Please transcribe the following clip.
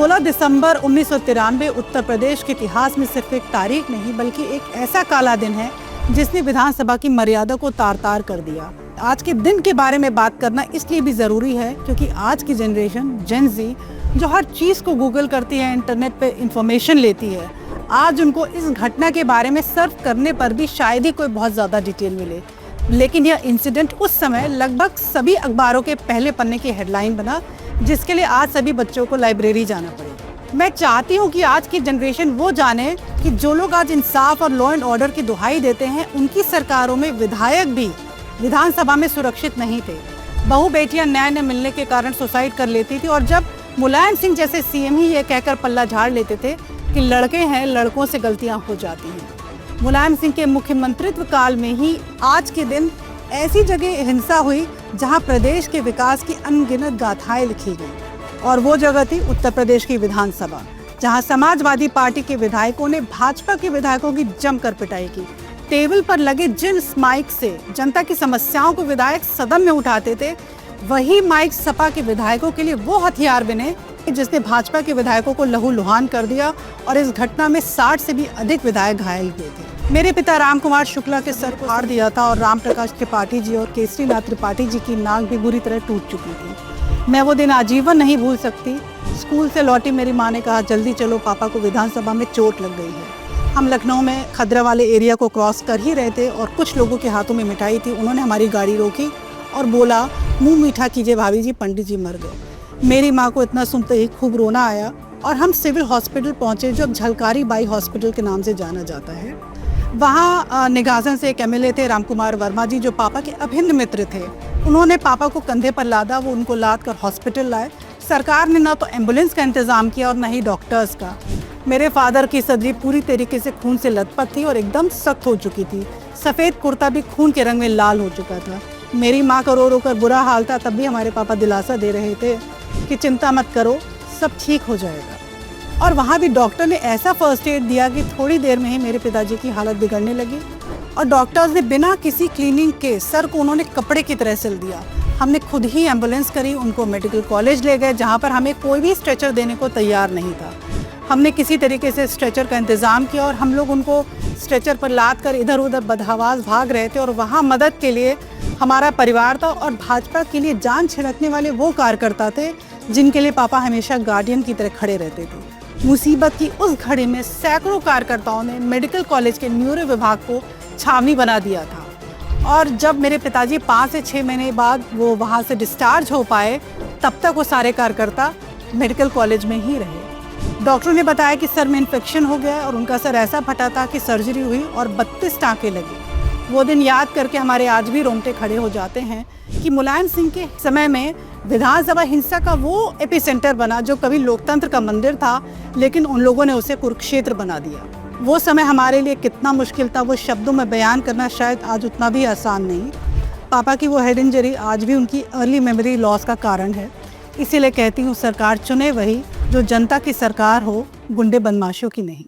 16 दिसंबर 1993 उत्तर प्रदेश के इतिहास में सिर्फ एक तारीख नहीं बल्कि एक ऐसा काला दिन है जिसने विधानसभा की मर्यादा को तार-तार कर दिया। आज के दिन के बारे में बात करना इसलिए भी ज़रूरी है क्योंकि आज की जनरेशन जेन ज़ी जो हर चीज़ को गूगल करती है, इंटरनेट पे इंफॉर्मेशन लेती है, आज उनको इस घटना के बारे में सर्च करने पर भी शायद ही कोई बहुत ज़्यादा डिटेल मिले। लेकिन यह इंसिडेंट उस समय लगभग सभी अखबारों के पहले पन्ने की हेडलाइन बना, जिसके लिए आज सभी बच्चों को लाइब्रेरी जाना पड़ेगा। मैं चाहती हूँ कि आज की जनरेशन वो जाने कि जो लोग आज इंसाफ और लॉ एंड ऑर्डर की दुहाई देते हैं, उनकी सरकारों में विधायक भी विधानसभा में सुरक्षित नहीं थे। बहू बेटियां न्याय न मिलने के कारण सुसाइड कर लेती थी और जब मुलायम सिंह जैसे सीएम ही ये कहकर पल्ला झाड़ लेते थे कि लड़के हैं, लड़कों से गलतियां हो जाती हैं। मुलायम सिंह के मुख्यमंत्रित्व काल में ही आज के दिन ऐसी जगह हिंसा हुई जहां प्रदेश के विकास की अनगिनत गाथाएं लिखी गई और वो जगह थी उत्तर प्रदेश की विधानसभा, जहां समाजवादी पार्टी के विधायकों ने भाजपा के विधायकों की जमकर पिटाई की। टेबल पर लगे जिन माइक से जनता की समस्याओं को विधायक सदन में उठाते थे, वही माइक सपा के विधायकों के लिए वो हथियार बने जिसने भाजपा के विधायकों को लहूलुहान कर दिया और इस घटना में 60 से भी अधिक विधायक घायल हुए थे। मेरे पिता राम कुमार शुक्ला के सर को फाड़ दिया था और राम प्रकाश त्रिपाठी जी और केसरीनाथ त्रिपाठी जी की नाक भी बुरी तरह टूट चुकी थी। मैं वो दिन आजीवन नहीं भूल सकती। स्कूल से लौटी मेरी माँ ने कहा, जल्दी चलो, पापा को विधानसभा में चोट लग गई है। हम लखनऊ में खदरा वाले एरिया को क्रॉस कर ही रहे थे और कुछ लोगों के हाथों में मिठाई थी। उन्होंने हमारी गाड़ी रोकी और बोला, मुंह मीठा कीजिए भाभी जी, पंडित जी मर गए। मेरी माँ को इतना सुनते ही खूब रोना आया और हम सिविल हॉस्पिटल पहुँचे, जो अब झलकारी बाई हॉस्पिटल के नाम से जाना जाता है। वहाँ निगाजन से एक एमएलए थे, राम कुमार वर्मा जी, जो पापा के अभिन्न मित्र थे। उन्होंने पापा को कंधे पर लादा, वो उनको लाद कर हॉस्पिटल लाए। सरकार ने ना तो एम्बुलेंस का इंतज़ाम किया और ना ही डॉक्टर्स का। मेरे फादर की सदरी पूरी तरीके से खून से लथपथ थी और एकदम सख्त हो चुकी थी। सफ़ेद कुर्ता भी खून के रंग में लाल हो चुका था। मेरी माँ का रो रो कर बुरा हाल था, तब भी हमारे पापा दिलासा दे रहे थे कि चिंता मत करो, सब ठीक हो जाएगा। और वहाँ भी डॉक्टर ने ऐसा फर्स्ट एड दिया कि थोड़ी देर में ही मेरे पिताजी की हालत बिगड़ने लगी और डॉक्टर्स ने बिना किसी क्लीनिंग के सर को उन्होंने कपड़े की तरह सिल दिया। हमने खुद ही एम्बुलेंस करी, उनको मेडिकल कॉलेज ले गए, जहाँ पर हमें कोई भी स्ट्रेचर देने को तैयार नहीं था। हमने किसी तरीके से स्ट्रेचर का इंतज़ाम किया और हम लोग उनको स्ट्रेचर पर लाद कर इधर उधर बदहवास भाग रहे थे और वहाँ मदद के लिए हमारा परिवार था और भाजपा के लिए जान छिड़कने वाले वो कार्यकर्ता थे जिनके लिए पापा हमेशा गार्डियन की तरह खड़े रहते थे। मुसीबत की उस घड़ी में सैकड़ों कार्यकर्ताओं ने मेडिकल कॉलेज के न्यूरो विभाग को छावनी बना दिया था और जब मेरे पिताजी 5 से 6 महीने बाद वो वहाँ से डिस्चार्ज हो पाए, तब तक वो सारे कार्यकर्ता मेडिकल कॉलेज में ही रहे। डॉक्टरों ने बताया कि सर में इन्फेक्शन हो गया और उनका सर ऐसा फटा था कि सर्जरी हुई और 32 टाँके लगे। वो दिन याद करके हमारे आज भी रोंगटे खड़े हो जाते हैं कि मुलायम सिंह के समय में विधानसभा हिंसा का वो एपिसेंटर बना जो कभी लोकतंत्र का मंदिर था, लेकिन उन लोगों ने उसे कुरुक्षेत्र बना दिया। वो समय हमारे लिए कितना मुश्किल था, वो शब्दों में बयान करना शायद आज उतना भी आसान नहीं। पापा की वो हेड इंजरी आज भी उनकी अर्ली मेमोरी लॉस का कारण है। इसीलिए कहती हूँ, सरकार चुने वही जो जनता की सरकार हो, गुंडे बदमाशों की नहीं।